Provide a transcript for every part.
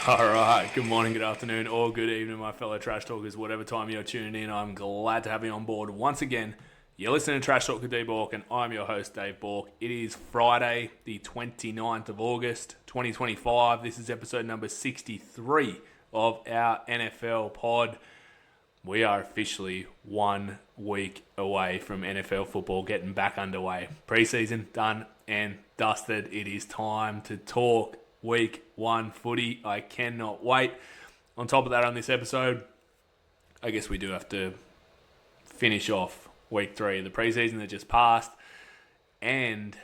All right, good morning, good afternoon, or good evening, my fellow Trash Talkers, whatever time you're tuning in. I'm glad to have you on board once again. You're listening to Trash Talk with D Bork, and I'm your host, Dave Bork. It is Friday, the 29th of August, 2025. This is episode number 63 of our NFL pod. We are officially 1 week away from NFL football getting back underway. Preseason done and dusted. It is time to talk week 1 footy. I cannot wait. On top of that, on this episode, I guess we do have to finish off week 3 of the preseason that just passed, and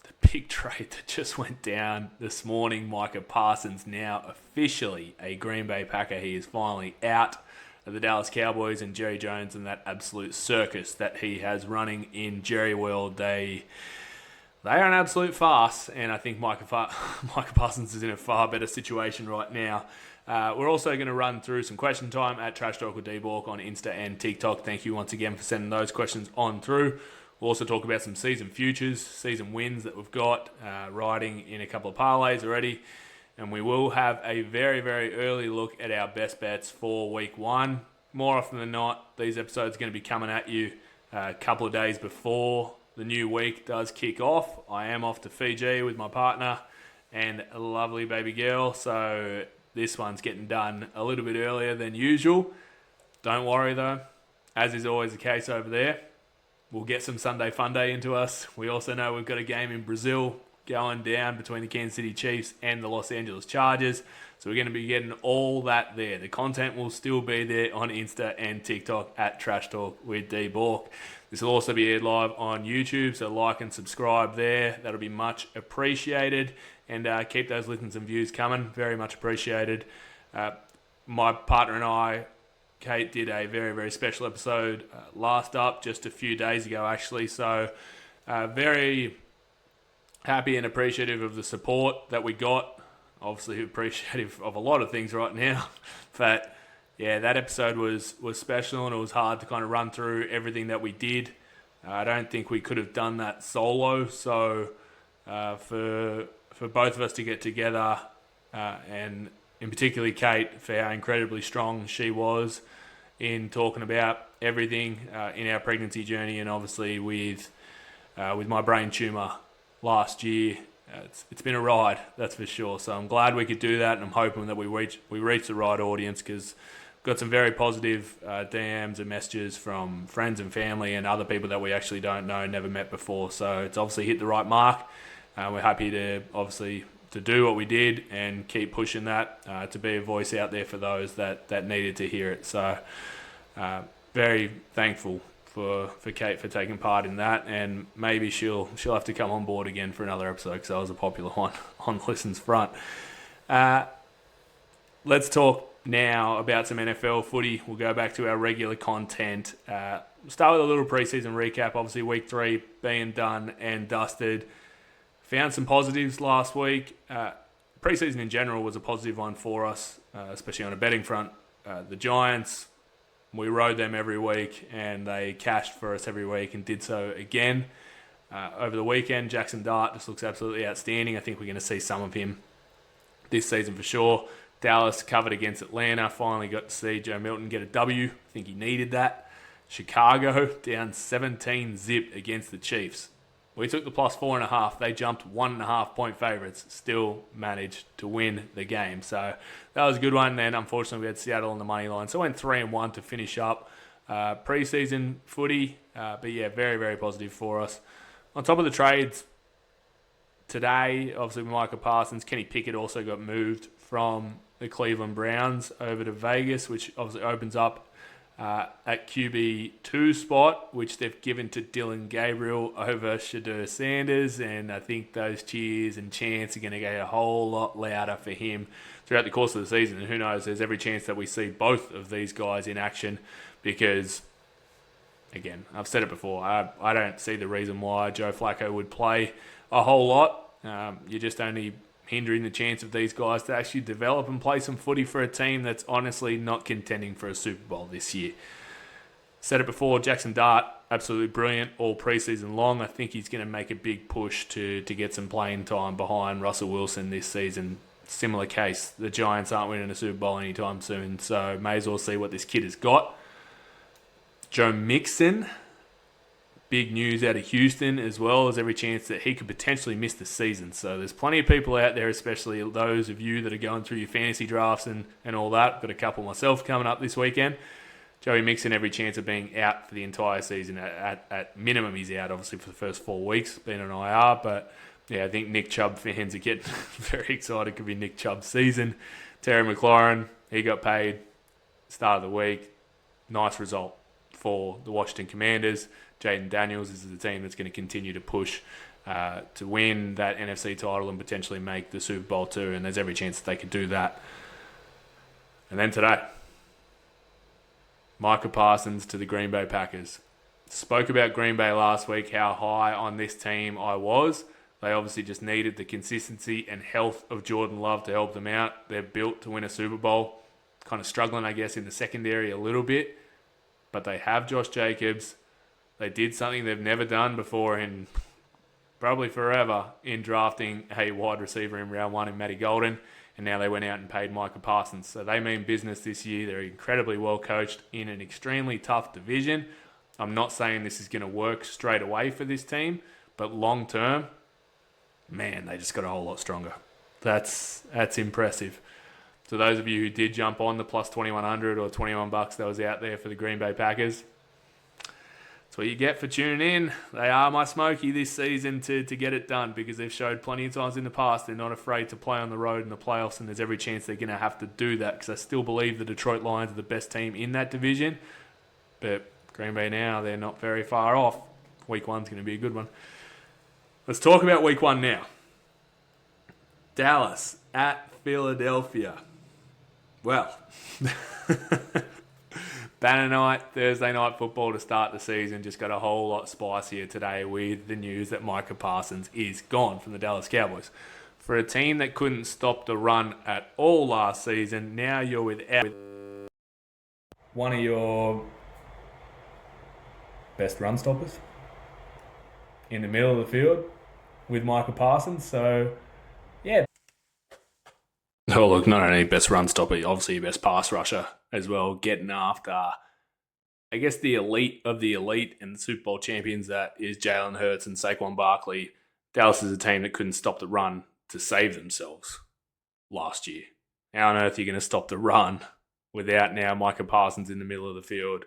the big trade that just went down this morning. Micah Parsons now officially a Green Bay Packer. He is finally out of the Dallas Cowboys, and Jerry Jones and that absolute circus that he has running in Jerry World. They are an absolute farce, and I think Micah Parsons is in a far better situation right now. We're also going to run through some question time at Trash Talk with D-Bork on Insta and TikTok. Thank you once again for sending those questions on through. We'll also talk about some season futures, season wins that we've got, riding in a couple of parlays already. And we will have a very, very early look at our best bets for week 1. More often than not, these episodes are going to be coming at you a couple of days before the new week does kick off. I am off to Fiji with my partner and a lovely baby girl, so this one's getting done a little bit earlier than usual. Don't worry though, as is always the case over there, we'll get some Sunday fun day into us. We also know we've got a game in Brazil going down between the Kansas City Chiefs and the Los Angeles Chargers, so we're going to be getting all that there. The content will still be there on Insta and TikTok at Trash Talk with D-Bork. This will also be aired live on YouTube, so like and subscribe there. That'll be much appreciated. And keep those listens and views coming. Very much appreciated. My partner and I, Kate, did a very, very special episode last up just a few days ago, actually. So very happy and appreciative of the support that we got. Obviously appreciative of a lot of things right now. But yeah, that episode was special, and it was hard to kind of run through everything that we did. I don't think we could have done that solo. So for both of us to get together, and in particularly Kate, for how incredibly strong she was in talking about everything in our pregnancy journey, and obviously with my brain tumour last year. It's been a ride, that's for sure. So I'm glad we could do that, and I'm hoping that we reach the right audience, because got some very positive DMs and messages from friends and family and other people that we actually don't know, never met before. So it's obviously hit the right mark. We're happy to do what we did and keep pushing that to be a voice out there for those that needed to hear it. So very thankful for Kate for taking part in that, and maybe she'll have to come on board again for another episode, because that was a popular one on Listen's front. Let's talk now about some NFL footy. We'll go back to our regular content. Start with a little preseason recap. Obviously, week 3 being done and dusted. Found some positives last week. Preseason in general was a positive one for us, especially on a betting front. The Giants, we rode them every week, and they cashed for us every week and did so again. Over the weekend, Jackson Dart just looks absolutely outstanding. I think we're going to see some of him this season for sure. Dallas covered against Atlanta. Finally got to see Joe Milton get a W. I think he needed that. Chicago down 17-0 against the Chiefs. We took the plus 4.5. They jumped 1.5 point favourites. Still managed to win the game. So that was a good one. And unfortunately, we had Seattle on the money line. So went 3-1 to finish up preseason footy. But yeah, very, very positive for us. On top of the trades today, obviously Micah Parsons, Kenny Pickett also got moved from the Cleveland Browns over to Vegas, which obviously opens up at QB2 spot, which they've given to Dylan Gabriel over Shadur Sanders, and I think those cheers and chants are going to get a whole lot louder for him throughout the course of the season. And who knows, there's every chance that we see both of these guys in action, because, again, I've said it before, I don't see the reason why Joe Flacco would play a whole lot. You're just only hindering the chance of these guys to actually develop and play some footy for a team that's honestly not contending for a Super Bowl this year. Said it before, Jackson Dart, absolutely brilliant all preseason long. I think he's going to make a big push to get some playing time behind Russell Wilson this season. similar case. The Giants aren't winning a Super Bowl anytime soon, so may as well see what this kid has got. Joe Mixon, big news out of Houston as well. There's every chance that he could potentially miss the season. So there's plenty of people out there, especially those of you that are going through your fantasy drafts and all that. Got a couple myself coming up this weekend. Joey Mixon, every chance of being out for the entire season. At minimum, he's out, obviously, for the first 4 weeks, being on IR. But, yeah, I think Nick Chubb fans are getting very excited. Could be Nick Chubb's season. Terry McLaurin, he got paid start of the week. Nice result for the Washington Commanders. Jaden Daniels is the team that's going to continue to push to win that NFC title and potentially make the Super Bowl too. And there's every chance that they could do that. And then today, Micah Parsons to the Green Bay Packers. Spoke about Green Bay last week, how high on this team I was. They obviously just needed the consistency and health of Jordan Love to help them out. They're built to win a Super Bowl. Kind of struggling, I guess, in the secondary a little bit. But they have Josh Jacobs. They did something they've never done before in probably forever in drafting a wide receiver in round 1 in Matty Golden. And now they went out and paid Micah Parsons. So they mean business this year. They're incredibly well coached in an extremely tough division. I'm not saying this is going to work straight away for this team, but long term, man, they just got a whole lot stronger. That's impressive. So those of you who did jump on the plus 2,100 or $21 that was out there for the Green Bay Packers, that's what you get for tuning in. They are my smoky this season to get it done because they've showed plenty of times in the past they're not afraid to play on the road in the playoffs, and there's every chance they're going to have to do that because I still believe the Detroit Lions are the best team in that division. But Green Bay now, they're not very far off. Week 1's going to be a good one. Let's talk about week 1 now. Dallas at Philadelphia. Well, banner night, Thursday night football to start the season just got a whole lot spicier today with the news that Micah Parsons is gone from the Dallas Cowboys. For a team that couldn't stop the run at all last season, now you're without one of your best run stoppers in the middle of the field with Micah Parsons. So, yeah. Oh, look, not only best run stopper, obviously your best pass rusher as well, getting after, I guess, the elite of the elite and the Super Bowl champions that is Jalen Hurts and Saquon Barkley. Dallas is a team that couldn't stop the run to save themselves last year. How on earth are you going to stop the run without now Micah Parsons in the middle of the field?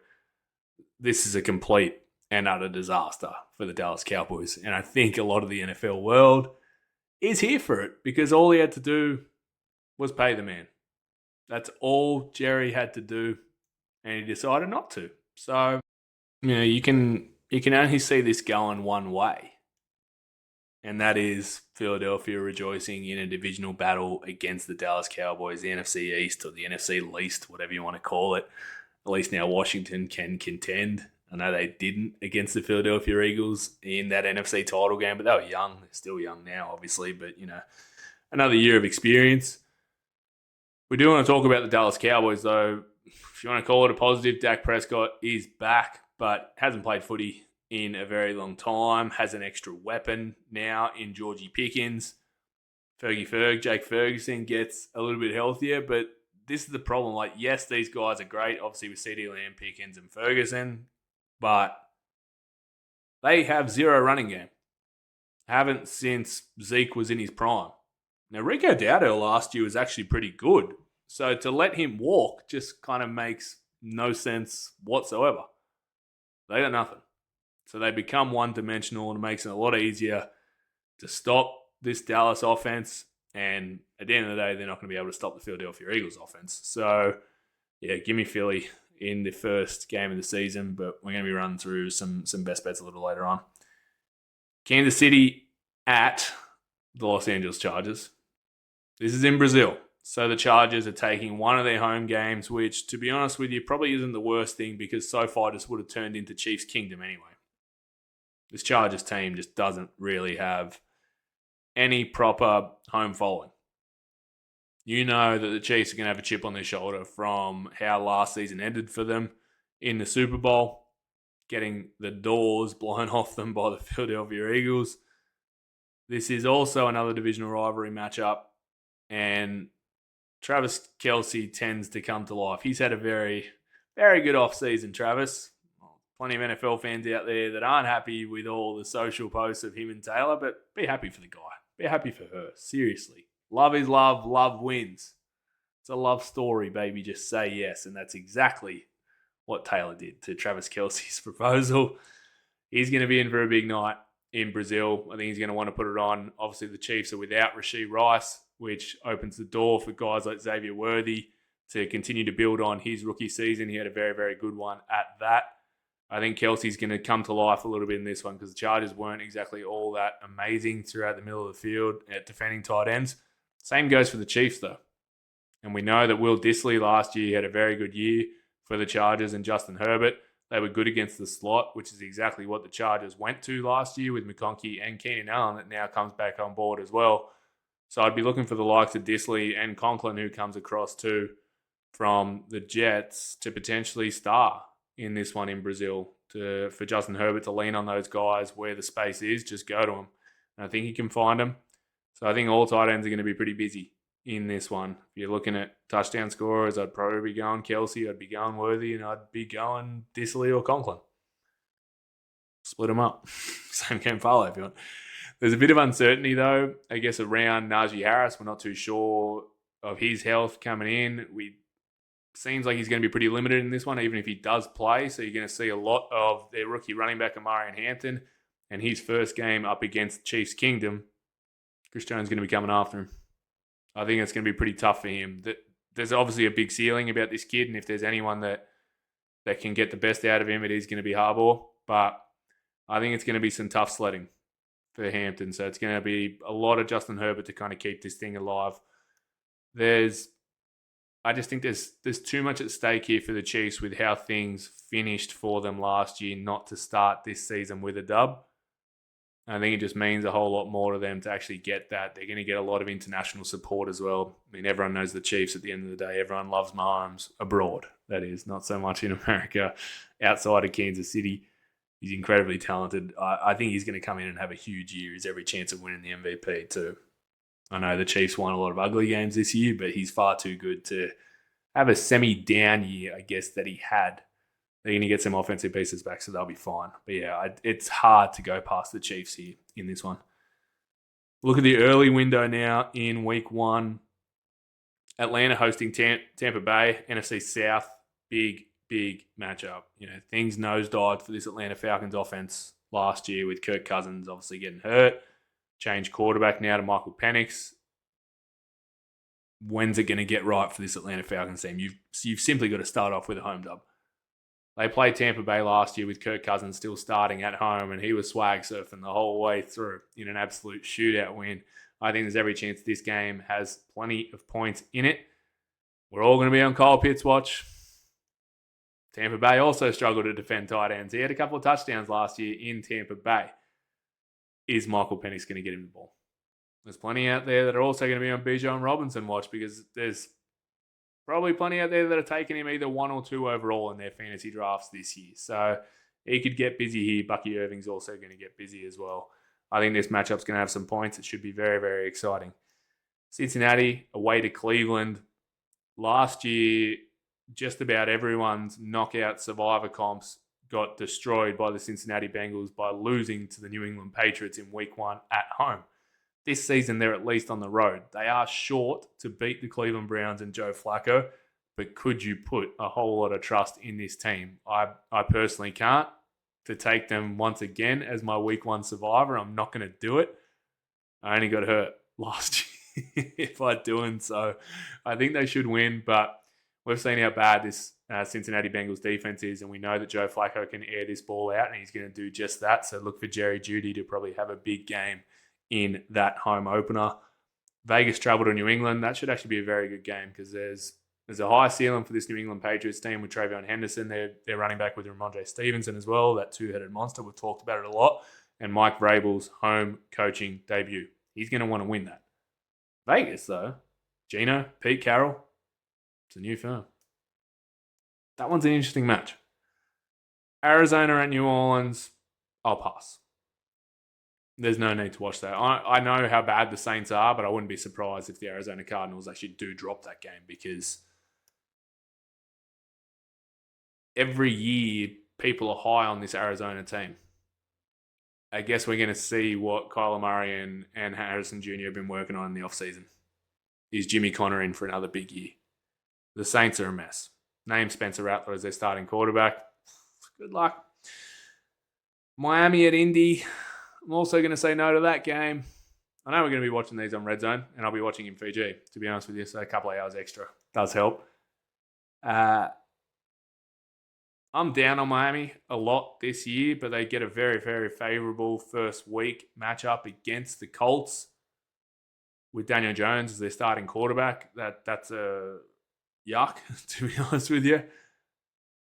This is a complete and utter disaster for the Dallas Cowboys. And I think a lot of the NFL world is here for it because all he had to do was pay the man. That's all Jerry had to do, and he decided not to. So, you can only see this going one way, and that is Philadelphia rejoicing in a divisional battle against the Dallas Cowboys, the NFC East or the NFC least, whatever you want to call it. At least now Washington can contend. I know they didn't against the Philadelphia Eagles in that NFC title game, but they were young. They're still young now, obviously, but, another year of experience. We do want to talk about the Dallas Cowboys, though. If you want to call it a positive, Dak Prescott is back, but hasn't played footy in a very long time. Has an extra weapon now in Georgie Pickens. Jake Ferguson gets a little bit healthier, but this is the problem. Yes, these guys are great, obviously with CeeDee Lamb, Pickens, and Ferguson, but they have zero running game. Haven't since Zeke was in his prime. Now, Rico Dowdell last year was actually pretty good. So to let him walk just kind of makes no sense whatsoever. They got nothing. So they become one-dimensional and it makes it a lot easier to stop this Dallas offense. And at the end of the day, they're not going to be able to stop the Philadelphia Eagles offense. So, yeah, give me Philly in the first game of the season, but we're going to be running through some best bets a little later on. Kansas City at the Los Angeles Chargers. This is in Brazil. So the Chargers are taking one of their home games, which, to be honest with you, probably isn't the worst thing because SoFi just would have turned into Chiefs Kingdom anyway. This Chargers team just doesn't really have any proper home following. You know that the Chiefs are going to have a chip on their shoulder from how last season ended for them in the Super Bowl, getting the doors blown off them by the Philadelphia Eagles. This is also another divisional rivalry matchup. and Travis Kelce tends to come to life. He's had a very, very good off-season, Travis. Plenty of NFL fans out there that aren't happy with all the social posts of him and Taylor, but be happy for the guy. Be happy for her. Seriously. Love is love. Love wins. It's a love story, baby. Just say yes. And that's exactly what Taylor did to Travis Kelce's proposal. He's going to be in for a big night in Brazil. I think he's going to want to put it on. Obviously, the Chiefs are without Rashee Rice, which opens the door for guys like Xavier Worthy to continue to build on his rookie season. He had a very, very good one at that. I think Kelsey's going to come to life a little bit in this one because the Chargers weren't exactly all that amazing throughout the middle of the field at defending tight ends. Same goes for the Chiefs, though. And we know that Will Dissly last year had a very good year for the Chargers, and Justin Herbert. They were good against the slot, which is exactly what the Chargers went to last year with McConkey and Keenan Allen that now comes back on board as well. So I'd be looking for the likes of Dissly and Conklin, who comes across too from the Jets, to potentially star in this one in Brazil. For Justin Herbert to lean on those guys where the space is, just go to them. And I think he can find them. So I think all tight ends are going to be pretty busy in this one. If you're looking at touchdown scorers, I'd probably be going Kelsey, I'd be going Worthy, and I'd be going Dissly or Conklin. Split them up. Same game parlay if you want. There's a bit of uncertainty, though, I guess, around Najee Harris. We're not too sure of his health coming in. Seems like he's going to be pretty limited in this one, even if he does play. So you're going to see a lot of their rookie running back, Amarian Hampton, and his first game up against Chiefs Kingdom. Chris Jones is going to be coming after him. I think it's going to be pretty tough for him. There's obviously a big ceiling about this kid, and if there's anyone that can get the best out of him, it is going to be Harbaugh. But I think it's going to be some tough sledding for Hampton. So it's going to be a lot of Justin Herbert to kind of keep this thing alive. I just think there's too much at stake here for the Chiefs with how things finished for them last year not to start this season with a dub. I think it just means a whole lot more to them to actually get that. They're going to get a lot of international support as well. I mean, everyone knows the Chiefs at the end of the day. Everyone loves Mahomes abroad, that is, not so much in America, outside of Kansas City. He's incredibly talented. I think he's going to come in and have a huge year. He's every chance of winning the MVP too. I know the Chiefs won a lot of ugly games this year, but he's far too good to have a semi-down year, I guess, that he had. They're going to get some offensive pieces back, so they'll be fine. But yeah, it's hard to go past the Chiefs here in this one. Look at the early window now in week 1. Atlanta hosting Tampa Bay, NFC South, big matchup. Things nosedived for this Atlanta Falcons offense last year with Kirk Cousins obviously getting hurt. Change quarterback now to Michael Penix. When's it going to get right for this Atlanta Falcons team? You've simply got to start off with a home dub. They played Tampa Bay last year with Kirk Cousins still starting at home, and he was swag surfing the whole way through in an absolute shootout win. I think there's every chance this game has plenty of points in it. We're all going to be on Kyle Pitts watch. Tampa Bay also struggled to defend tight ends. He had a couple of touchdowns last year in Tampa Bay. Is Michael Penix going to get him the ball? There's plenty out there that are also going to be on Bijan Robinson watch because there's probably plenty out there that are taking him either 1 or 2 overall in their fantasy drafts this year. So he could get busy here. Bucky Irving's also going to get busy as well. I think this matchup's going to have some points. It should be very, very exciting. Cincinnati away to Cleveland. Last year, just about everyone's knockout survivor comps got destroyed by the Cincinnati Bengals by losing to the New England Patriots in week 1 at home. This season, they're at least on the road. They are short to beat the Cleveland Browns and Joe Flacco, but could you put a whole lot of trust in this team? I personally can't. To take them once again as my week 1 survivor, I'm not going to do it. I only got hurt last year by doing so. I think they should win, but we've seen how bad this Cincinnati Bengals defense is, and we know that Joe Flacco can air this ball out, and he's going to do just that. So look for Jerry Jeudy to probably have a big game in that home opener. Vegas travel to New England. That should actually be a very good game because there's a high ceiling for this New England Patriots team with Travion Henderson. They're running back with Ramondre Stevenson as well, that two-headed monster. We've talked about it a lot. And Mike Vrabel's home coaching debut. He's going to want to win that. Vegas, though, Gino, Pete Carroll, it's a new firm. That one's an interesting match. Arizona at New Orleans, I'll pass. There's no need to watch that. I know how bad the Saints are, but I wouldn't be surprised if the Arizona Cardinals actually do drop that game because every year people are high on this Arizona team. I guess we're going to see what Kyler Murray and Harrison Jr. have been working on in the offseason. Is Jimmy Connor in for another big year? The Saints are a mess. Name Spencer Rattler as their starting quarterback. Good luck. Miami at Indy. I'm also going to say no to that game. I know we're going to be watching these on Red Zone, and I'll be watching in Fiji, to be honest with you, so a couple of hours extra does help. I'm down on Miami a lot this year, but they get a very, very favourable first week matchup against the Colts with Daniel Jones as their starting quarterback. That's a yuck, to be honest with you.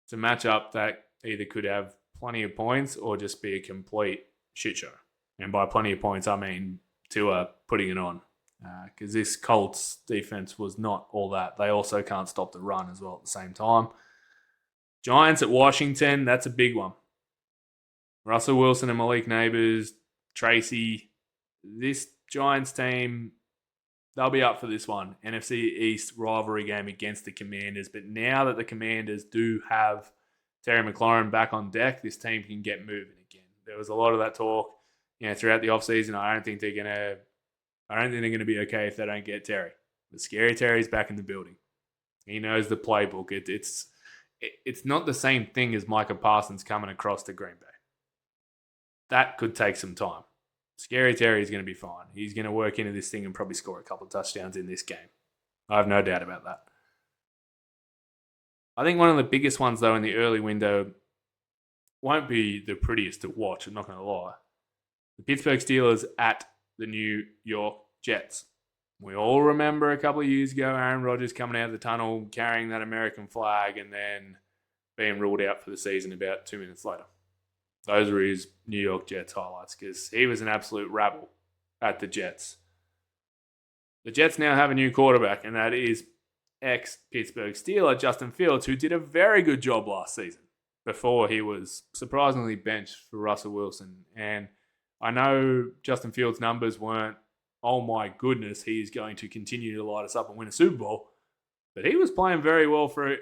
It's a matchup that either could have plenty of points or just be a complete shit show. And by plenty of points, I mean Tua putting it on. Because this Colts defense was not all that. They also can't stop the run as well at the same time. Giants at Washington, that's a big one. Russell Wilson and Malik Neighbors, Tracy. This Giants team, they'll be up for this one. NFC East rivalry game against the Commanders. But now that the Commanders do have Terry McLaurin back on deck, this team can get moving again. There was a lot of that talk, throughout the offseason. I don't think they're gonna be okay if they don't get Terry. But Scary Terry's back in the building. He knows the playbook. It's not the same thing as Micah Parsons coming across to Green Bay. That could take some time. Scary Terry is going to be fine. He's going to work into this thing and probably score a couple of touchdowns in this game. I have no doubt about that. I think one of the biggest ones, though, in the early window won't be the prettiest to watch, I'm not going to lie. The Pittsburgh Steelers at the New York Jets. We all remember a couple of years ago, Aaron Rodgers coming out of the tunnel, carrying that American flag, and then being ruled out for the season about 2 minutes later. Those were his New York Jets highlights because he was an absolute rabble at the Jets. The Jets now have a new quarterback, and that is ex-Pittsburgh Steeler Justin Fields, who did a very good job last season before he was surprisingly benched for Russell Wilson. And I know Justin Fields' numbers weren't, oh my goodness, he's going to continue to light us up and win a Super Bowl. But he was playing very well for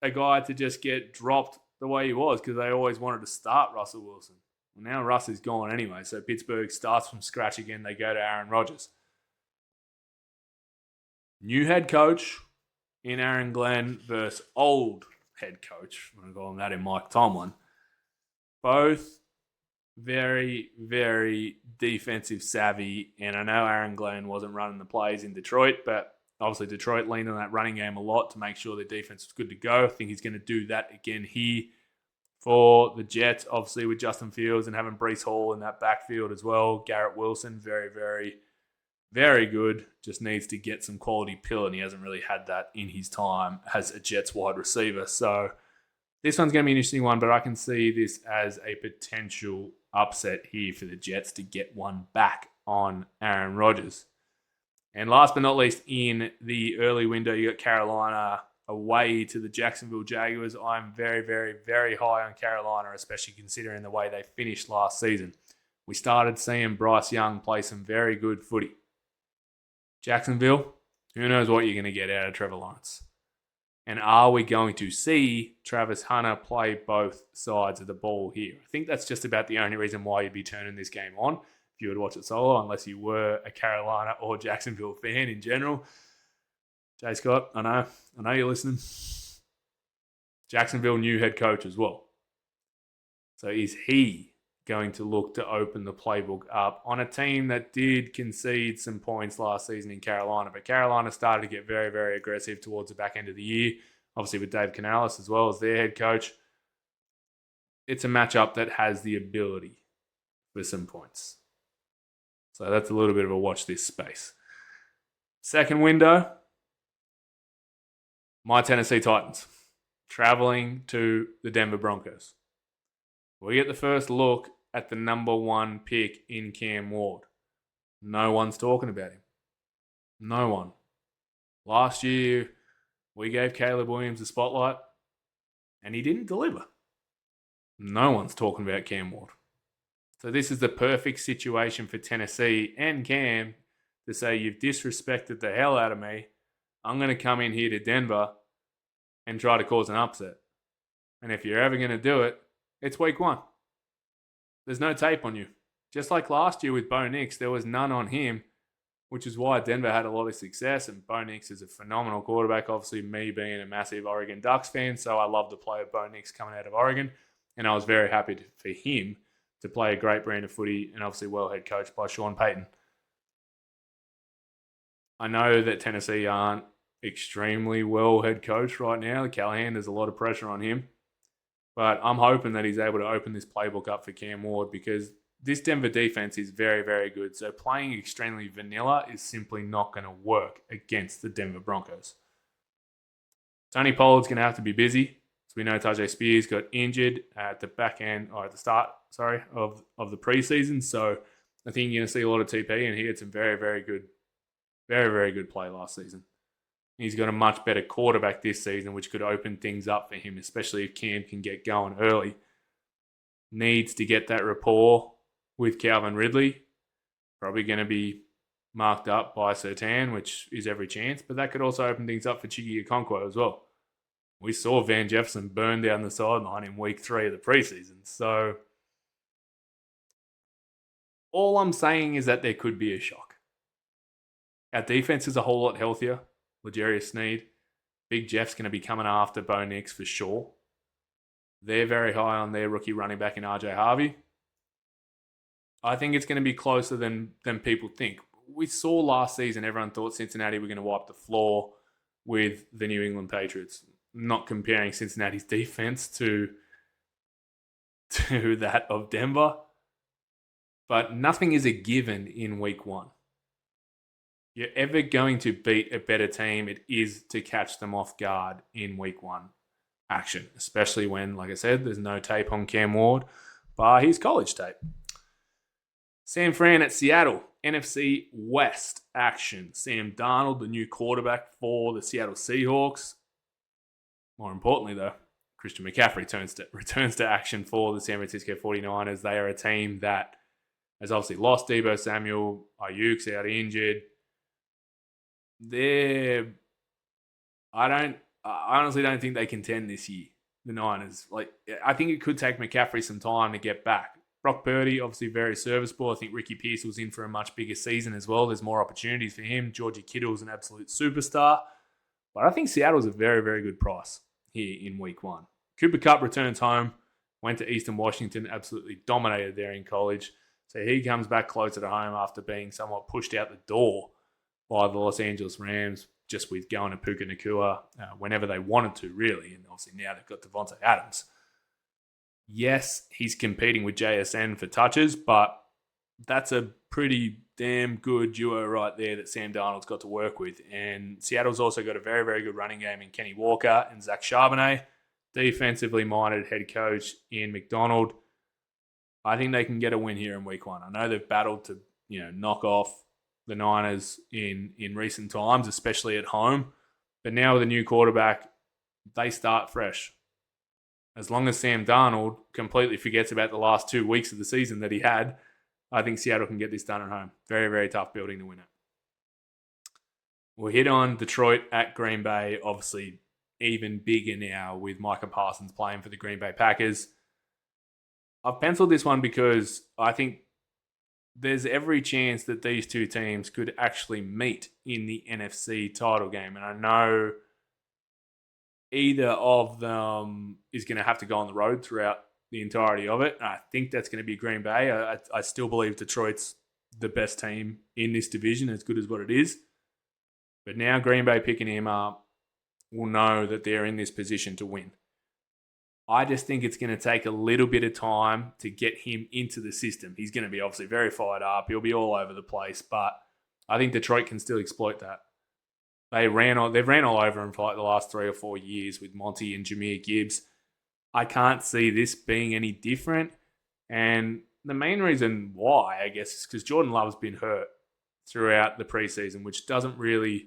a guy to just get dropped the way he was because they always wanted to start Russell Wilson. Well, now Russ is gone anyway, so Pittsburgh starts from scratch again. They go to Aaron Rodgers. New head coach in Aaron Glenn versus old head coach, I'm going to call him that, in Mike Tomlin. Both very, very defensive savvy, and I know Aaron Glenn wasn't running the plays in Detroit, but obviously Detroit leaned on that running game a lot to make sure their defense was good to go. I think he's going to do that again here for the Jets, obviously with Justin Fields and having Breece Hall in that backfield as well. Garrett Wilson, very, very, very good. Just needs to get some quality pill, and he hasn't really had that in his time as a Jets wide receiver. So this one's going to be an interesting one, but I can see this as a potential upset here for the Jets to get one back on Aaron Rodgers. And last but not least, in the early window, you got Carolina away to the Jacksonville Jaguars. I'm very, very, very high on Carolina, especially considering the way they finished last season. We started seeing Bryce Young play some very good footy. Jacksonville, who knows what you're going to get out of Trevor Lawrence? And are we going to see Travis Hunter play both sides of the ball here? I think that's just about the only reason why you'd be turning this game on if you would watch it solo, unless you were a Carolina or Jacksonville fan in general. Jay Scott, I know you're listening. Jacksonville new head coach as well. So is he going to look to open the playbook up on a team that did concede some points last season in Carolina? But Carolina started to get very, very aggressive towards the back end of the year, obviously with Dave Canales as well as their head coach. It's a matchup that has the ability for some points. So that's a little bit of a watch this space. Second window, my Tennessee Titans traveling to the Denver Broncos. We get the first look at the number one pick in Cam Ward. No one's talking about him. No one. Last year, we gave Caleb Williams the spotlight, and he didn't deliver. No one's talking about Cam Ward. So this is the perfect situation for Tennessee and Cam to say, you've disrespected the hell out of me. I'm going to come in here to Denver and try to cause an upset. And if you're ever going to do it, it's week 1. There's no tape on you. Just like last year with Bo Nix, there was none on him, which is why Denver had a lot of success. And Bo Nix is a phenomenal quarterback. Obviously, me being a massive Oregon Ducks fan, so I love the play of Bo Nix coming out of Oregon. And I was very happy for him to play a great brand of footy and obviously well head coached by Sean Payton. I know that Tennessee aren't extremely well head coached right now. Callahan, there's a lot of pressure on him. But I'm hoping that he's able to open this playbook up for Cam Ward because this Denver defense is very, very good. So playing extremely vanilla is simply not going to work against the Denver Broncos. Tony Pollard's going to have to be busy. So we know Tajay Spears got injured at the back end, or at the start, of the preseason. So I think you're going to see a lot of TP, and he had some very, very good play last season. He's got a much better quarterback this season, which could open things up for him, especially if Cam can get going early. Needs to get that rapport with Calvin Ridley. Probably going to be marked up by Surtain, which is every chance, but that could also open things up for Chigi Okonkwo as well. We saw Van Jefferson burn down the sideline in week 3 of the preseason. So all I'm saying is that there could be a shock. Our defense is a whole lot healthier. L'Jarius Sneed. Big Jeff's going to be coming after Bo Nix for sure. They're very high on their rookie running back in RJ Harvey. I think it's going to be closer than people think. We saw last season, everyone thought Cincinnati were going to wipe the floor with the New England Patriots. Not comparing Cincinnati's defense to that of Denver. But nothing is a given in week 1. You're ever going to beat a better team, it is to catch them off guard in week 1 action, especially when, like I said, there's no tape on Cam Ward, bar his college tape. Sam Fran at Seattle, NFC West action. Sam Darnold, the new quarterback for the Seattle Seahawks. More importantly, though, Christian McCaffrey returns to action for the San Francisco 49ers. They are a team that has obviously lost Deebo Samuel. Ayuk's out injured. I honestly don't think they contend this year, the Niners. I think it could take McCaffrey some time to get back. Brock Purdy, obviously very serviceable. I think Ricky Pierce was in for a much bigger season as well. There's more opportunities for him. Georgie Kittle's an absolute superstar. But I think Seattle's a very, very good price here in week 1. Cooper Kupp returns home, went to Eastern Washington, absolutely dominated there in college. So he comes back closer to home after being somewhat pushed out the door by the Los Angeles Rams, just with going to Puka Nacua whenever they wanted to, really. And obviously now they've got Devontae Adams. Yes, he's competing with JSN for touches, but that's a pretty damn good duo right there that Sam Darnold's got to work with. And Seattle's also got a very, very good running game in Kenny Walker and Zach Charbonnet. Defensively minded head coach Ian McDonald. I think they can get a win here in week 1. I know they've battled to, knock off the Niners in recent times, especially at home. But now with a new quarterback, they start fresh. As long as Sam Darnold completely forgets about the last 2 weeks of the season that he had, I think Seattle can get this done at home. Very, very tough building to win it. We'll hit on Detroit at Green Bay. Obviously, even bigger now with Micah Parsons playing for the Green Bay Packers. I've penciled this one because I think there's every chance that these two teams could actually meet in the NFC title game. And I know either of them is going to have to go on the road throughout the entirety of it. I think that's going to be Green Bay. I still believe Detroit's the best team in this division, as good as what it is. But now Green Bay picking him up will know that they're in this position to win. I just think it's going to take a little bit of time to get him into the system. He's going to be obviously very fired up. He'll be all over the place, but I think Detroit can still exploit that. They've ran all over him for the last 3 or 4 years with Monty and Jahmyr Gibbs. I can't see this being any different. And the main reason why, I guess, is because Jordan Love's been hurt throughout the preseason, which doesn't really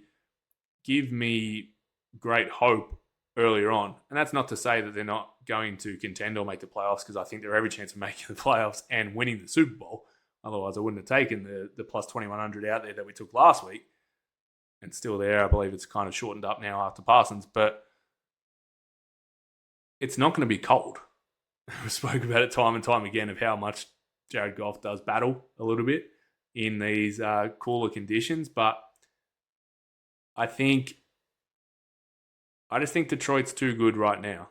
give me great hope earlier on. And that's not to say that they're not going to contend or make the playoffs, because I think they're every chance of making the playoffs and winning the Super Bowl. Otherwise, I wouldn't have taken the plus 2,100 out there that we took last week. And still there. I believe it's kind of shortened up now after Parsons. But it's not going to be cold. We spoke about it time and time again of how much Jared Goff does battle a little bit in these cooler conditions. But I just think Detroit's too good right now.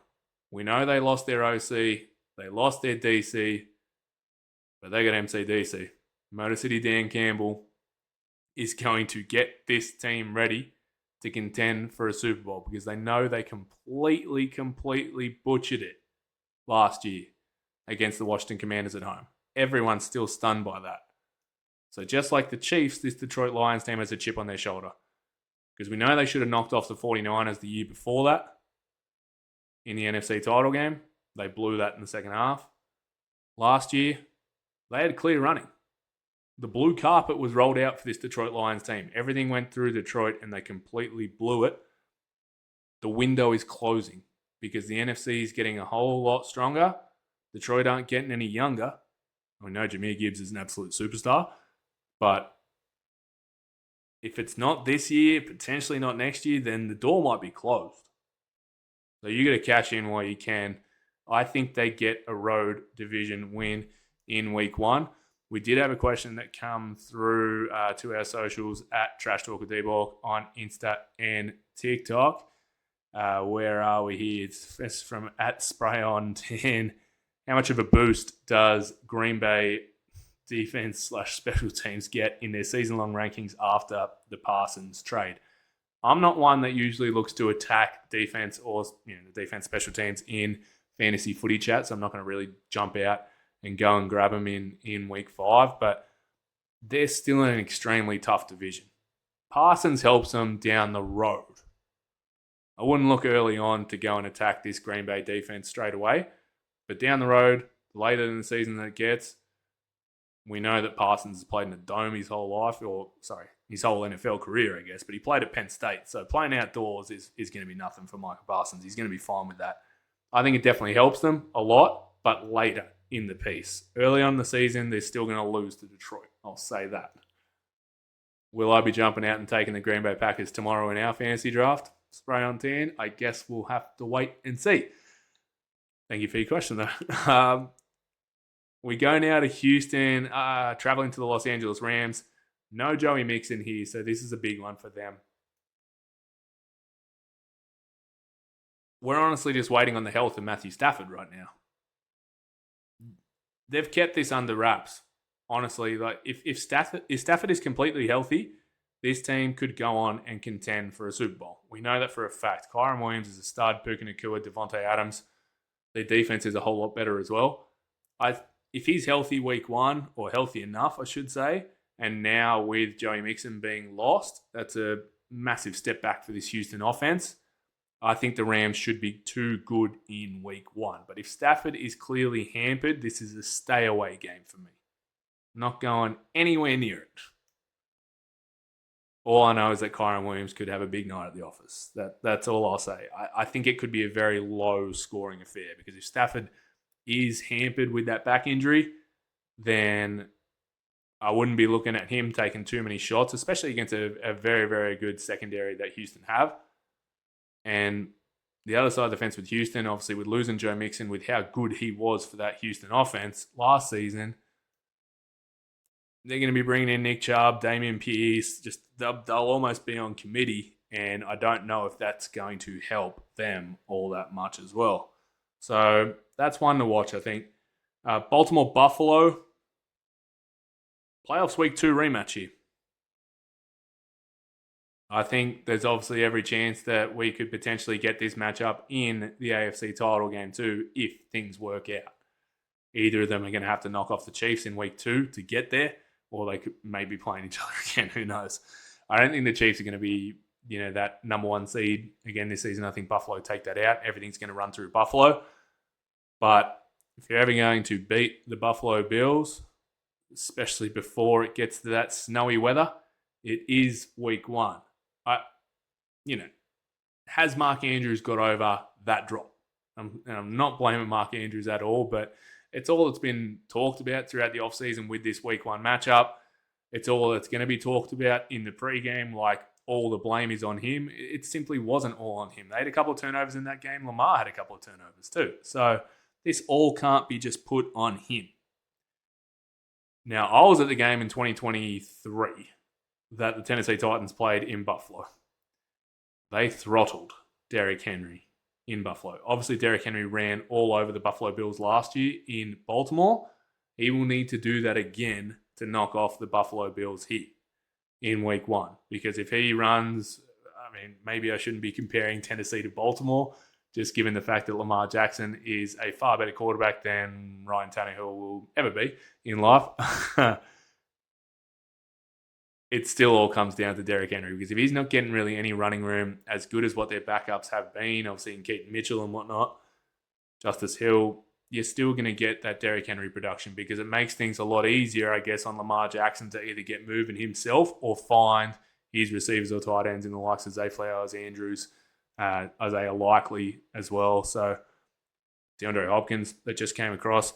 We know they lost their OC. They lost their DC. But they got MCDC. Motor City Dan Campbell is going to get this team ready to contend for a Super Bowl, because they know they completely butchered it last year against the Washington Commanders at home. Everyone's still stunned by that. So just like the Chiefs, this Detroit Lions team has a chip on their shoulder, because we know they should have knocked off the 49ers the year before that in the NFC title game. They blew that in the second half. Last year, they had clear running. The blue carpet was rolled out for this Detroit Lions team. Everything went through Detroit and they completely blew it. The window is closing because the NFC is getting a whole lot stronger. Detroit aren't getting any younger. I know Jahmyr Gibbs is an absolute superstar, but if it's not this year, potentially not next year, then the door might be closed. So you got to cash in while you can. I think they get a road division win in week 1. We did have a question that come through to our socials at Trash Talk with D-Ball on Insta and TikTok. Where are we here? It's from at SprayOn10. How much of a boost does Green Bay defense / special teams get in their season-long rankings after the Parsons trade? I'm not one that usually looks to attack defense or the defense special teams in fantasy footy chat, so I'm not going to really jump out and go and grab them in week 5, but they're still in an extremely tough division. Parsons helps them down the road. I wouldn't look early on to go and attack this Green Bay defense straight away, but down the road, later in the season that it gets, we know that Parsons has played in a dome his whole life, his whole NFL career, I guess, but he played at Penn State, so playing outdoors is going to be nothing for Michael Parsons. He's going to be fine with that. I think it definitely helps them a lot, but later in the piece. Early on in the season, they're still going to lose to Detroit. I'll say that. Will I be jumping out and taking the Green Bay Packers tomorrow in our fantasy draft? Spray on 10. I guess we'll have to wait and see. Thank you for your question, though. We go now to Houston, traveling to the Los Angeles Rams. No Joey Mixon here, so this is a big one for them. We're honestly just waiting on the health of Matthew Stafford right now. They've kept this under wraps. Honestly, like if Stafford is completely healthy, this team could go on and contend for a Super Bowl. We know that for a fact. Kyron Williams is a stud. Puka Nacua, Devontae Adams. Their defense is a whole lot better as well. If he's healthy week 1, or healthy enough, I should say, and now with Joey Mixon being lost, that's a massive step back for this Houston offense. I think the Rams should be too good in week 1. But if Stafford is clearly hampered, this is a stay-away game for me. Not going anywhere near it. All I know is that Kyron Williams could have a big night at the office. That's all I'll say. I think it could be a very low-scoring affair, because if Stafford is hampered with that back injury, then I wouldn't be looking at him taking too many shots, especially against a very, very good secondary that Houston have. And the other side of the fence with Houston, obviously with losing Joe Mixon, with how good he was for that Houston offense last season, they're going to be bringing in Nick Chubb, Damian Pierce. Just they'll almost be on committee, and I don't know if that's going to help them all that much as well. So that's one to watch, I think. Baltimore-Buffalo, playoffs week 2 rematch here. I think there's obviously every chance that we could potentially get this matchup in the AFC title game too, if things work out. Either of them are going to have to knock off the Chiefs in week 2 to get there, or they could maybe playing each other again. Who knows? I don't think the Chiefs are going to be, that number 1 seed again this season. I think Buffalo take that out. Everything's going to run through Buffalo. But if you're ever going to beat the Buffalo Bills, especially before it gets to that snowy weather, it is week 1. Has Mark Andrews got over that drop? I'm not blaming Mark Andrews at all, but it's all that's been talked about throughout the offseason with this week 1 matchup. It's all that's going to be talked about in the pregame, like all the blame is on him. It simply wasn't all on him. They had a couple of turnovers in that game. Lamar had a couple of turnovers too. So this all can't be just put on him. Now, I was at the game in 2023 that the Tennessee Titans played in Buffalo. They throttled Derrick Henry in Buffalo. Obviously, Derrick Henry ran all over the Buffalo Bills last year in Baltimore. He will need to do that again to knock off the Buffalo Bills here in week 1. Because if he runs, maybe I shouldn't be comparing Tennessee to Baltimore, just given the fact that Lamar Jackson is a far better quarterback than Ryan Tannehill will ever be in life. It still all comes down to Derrick Henry, because if he's not getting really any running room, as good as what their backups have been, obviously in Keaton Mitchell and whatnot, Justice Hill, you're still going to get that Derrick Henry production, because it makes things a lot easier, I guess, on Lamar Jackson to either get moving himself or find his receivers or tight ends in the likes of Zay Flowers, Andrews, Isaiah Likely as well. So DeAndre Hopkins that just came across.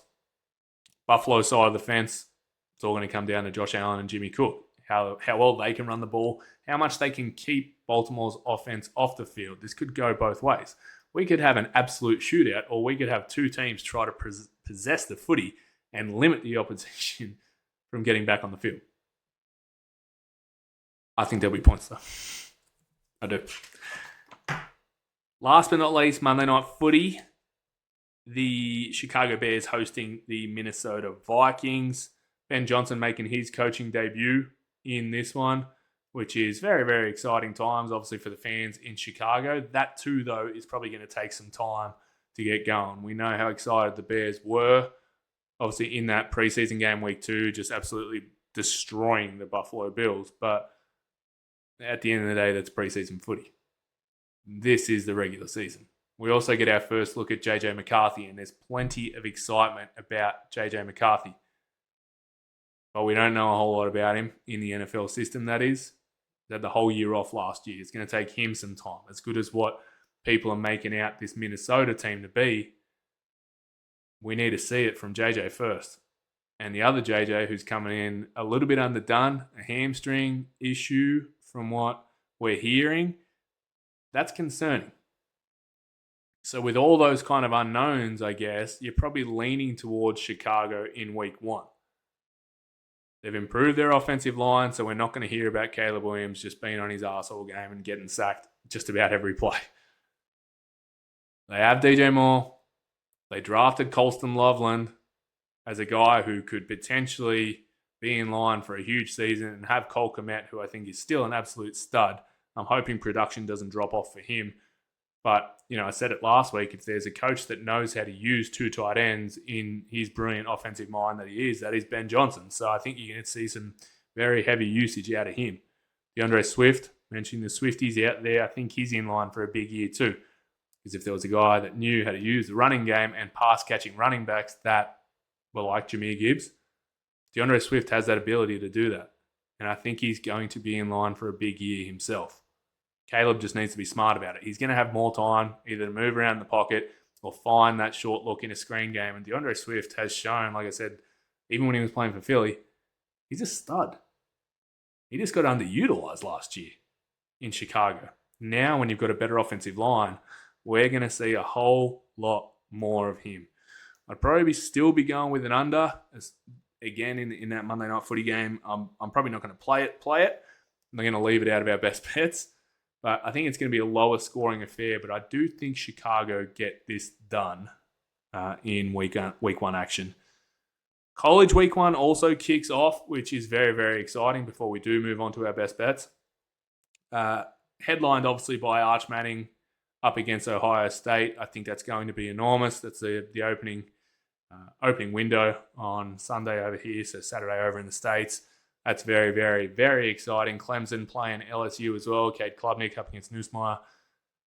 Buffalo side of the fence, it's all going to come down to Josh Allen and Jimmy Cook. How well they can run the ball, how much they can keep Baltimore's offense off the field. This could go both ways. We could have an absolute shootout, or we could have two teams try to possess the footy and limit the opposition from getting back on the field. I think there'll be points, though. I do. Last but not least, Monday Night Footy. The Chicago Bears hosting the Minnesota Vikings. Ben Johnson making his coaching debut in this one, which is very, very exciting times, obviously, for the fans in Chicago. That, too, though, is probably going to take some time to get going. We know how excited the Bears were, obviously, in that preseason game week 2, just absolutely destroying the Buffalo Bills. But at the end of the day, that's preseason footy. This is the regular season. We also get our first look at JJ McCarthy, and there's plenty of excitement about JJ McCarthy. But we don't know a whole lot about him in the NFL system, that is. He had the whole year off last year. It's going to take him some time. As good as what people are making out this Minnesota team to be, we need to see it from JJ first. And the other JJ, who's coming in a little bit underdone, a hamstring issue from what we're hearing, that's concerning. So with all those kind of unknowns, I guess, you're probably leaning towards Chicago in week 1. They've improved their offensive line, so we're not going to hear about Caleb Williams just being on his arse all game and getting sacked just about every play. They have DJ Moore. They drafted Colston Loveland as a guy who could potentially be in line for a huge season, and have Cole Kmet, who I think is still an absolute stud. I'm hoping production doesn't drop off for him. But, I said it last week, if there's a coach that knows how to use 2 tight ends in his brilliant offensive mind that is Ben Johnson. So I think you're going to see some very heavy usage out of him. DeAndre Swift, mentioning the Swifties out there, I think he's in line for a big year too. Because if there was a guy that knew how to use the running game and pass-catching running backs that were like Jahmyr Gibbs, DeAndre Swift has that ability to do that. And I think he's going to be in line for a big year himself. Caleb just needs to be smart about it. He's going to have more time either to move around the pocket or find that short look in a screen game. And DeAndre Swift has shown, like I said, even when he was playing for Philly, he's a stud. He just got underutilized last year in Chicago. Now, when you've got a better offensive line, we're going to see a whole lot more of him. I'd probably still be going with an under. Again, in that Monday Night Footy game, I'm probably not going to play it. I'm going to leave it out of our best bets. But I think it's going to be a lower scoring affair. But I do think Chicago get this done in week 1 action. College week 1 also kicks off, which is very, very exciting before we do move on to our best bets. Headlined, obviously, by Arch Manning up against Ohio State. I think that's going to be enormous. That's the opening window on Sunday over here, so Saturday over in the States. That's very, very, very exciting. Clemson playing LSU as well. Cade Klubnik up against Nussmeier.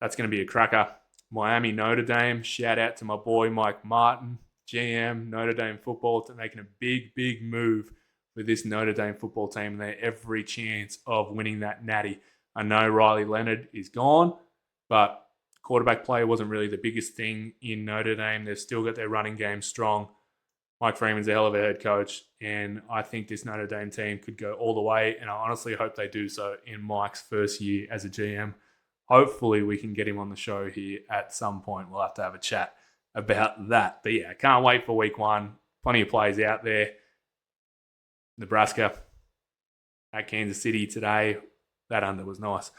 That's going to be a cracker. Miami, Notre Dame. Shout out to my boy Mike Martin, GM, Notre Dame football, making a big, big move with this Notre Dame football team. They have every chance of winning that natty. I know Riley Leonard is gone, but Quarterback play wasn't really the biggest thing in Notre Dame. They've still got their running game strong. Mike Freeman's a hell of a head coach, and I think this Notre Dame team could go all the way, and I honestly hope they do so in Mike's first year as a GM. Hopefully we can get him on the show here at some point. We'll have to have a chat about that. But yeah, can't wait for week 1. Plenty of plays out there. Nebraska at Kansas City today. That under was nice.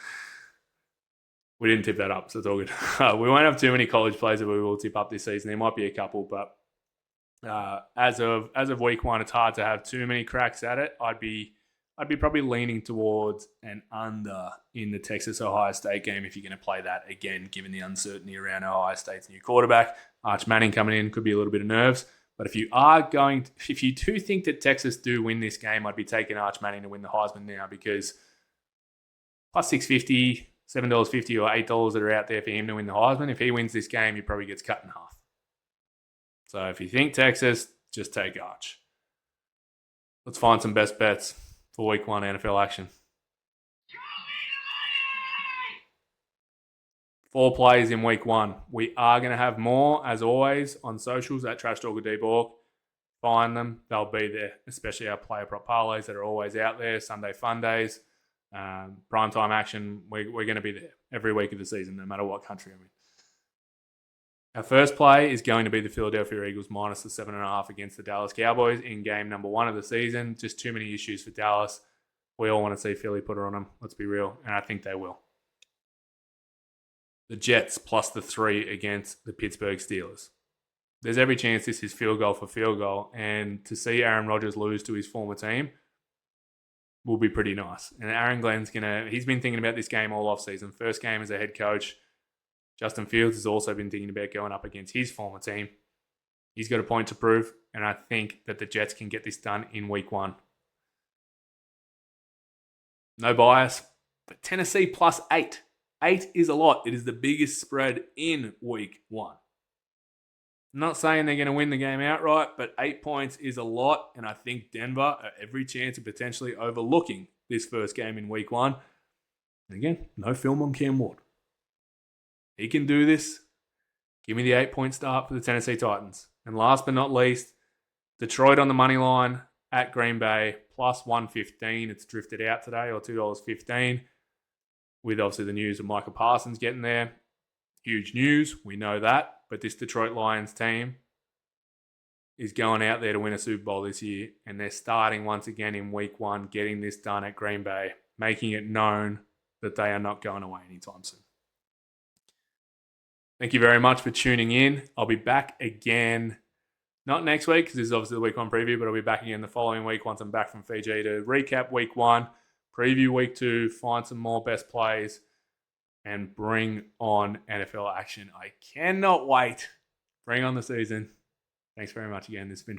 We didn't tip that up, so it's all good. We won't have too many college plays that we will tip up this season. There might be a couple, but as of week 1, it's hard to have too many cracks at it. I'd be probably leaning towards an under in the Texas-Ohio State game if you're going to play that again, given the uncertainty around Ohio State's new quarterback. Arch Manning coming in could be a little bit of nerves. But if you do think that Texas do win this game, I'd be taking Arch Manning to win the Heisman now, because plus $6.50, $7.50 or $8 that are out there for him to win the Heisman. If he wins this game, he probably gets cut in half. So if you think Texas, just take Arch. Let's find some best bets for week 1 NFL action. 4 plays in week 1. We are going to have more, as always, on socials at Trash Talker D-Borg. Find them. They'll be there, especially our player prop parlays that are always out there. Sunday fun days, primetime action. We're going to be there every week of the season, no matter what country I'm in. Our first play is going to be the Philadelphia Eagles minus the 7.5 against the Dallas Cowboys in game number 1 of the season. Just too many issues for Dallas. We all want to see Philly put her on them. Let's be real. And I think they will. The Jets plus the 3 against the Pittsburgh Steelers. There's every chance this is field goal for field goal. And to see Aaron Rodgers lose to his former team will be pretty nice. And Aaron Glenn's he's been thinking about this game all offseason. First game as a head coach. Justin Fields has also been thinking about going up against his former team. He's got a point to prove, and I think that the Jets can get this done in week 1. No bias, but Tennessee plus 8. 8 is a lot. It is the biggest spread in week 1. I'm not saying they're going to win the game outright, but 8 points is a lot, and I think Denver are every chance of potentially overlooking this first game in week 1. And again, no film on Cam Ward. He can do this. Give me the 8-point start for the Tennessee Titans. And last but not least, Detroit on the money line at Green Bay, plus 115. It's drifted out today, or $2.15, with obviously the news of Michael Parsons getting there. Huge news, we know that. But this Detroit Lions team is going out there to win a Super Bowl this year, and they're starting once again in week 1, getting this done at Green Bay, making it known that they are not going away anytime soon. Thank you very much for tuning in. I'll be back again, not next week, because this is obviously the week 1 preview, but I'll be back again the following week once I'm back from Fiji to recap week 1, preview week 2, find some more best plays, and bring on NFL action. I cannot wait. Bring on the season. Thanks very much again. This has been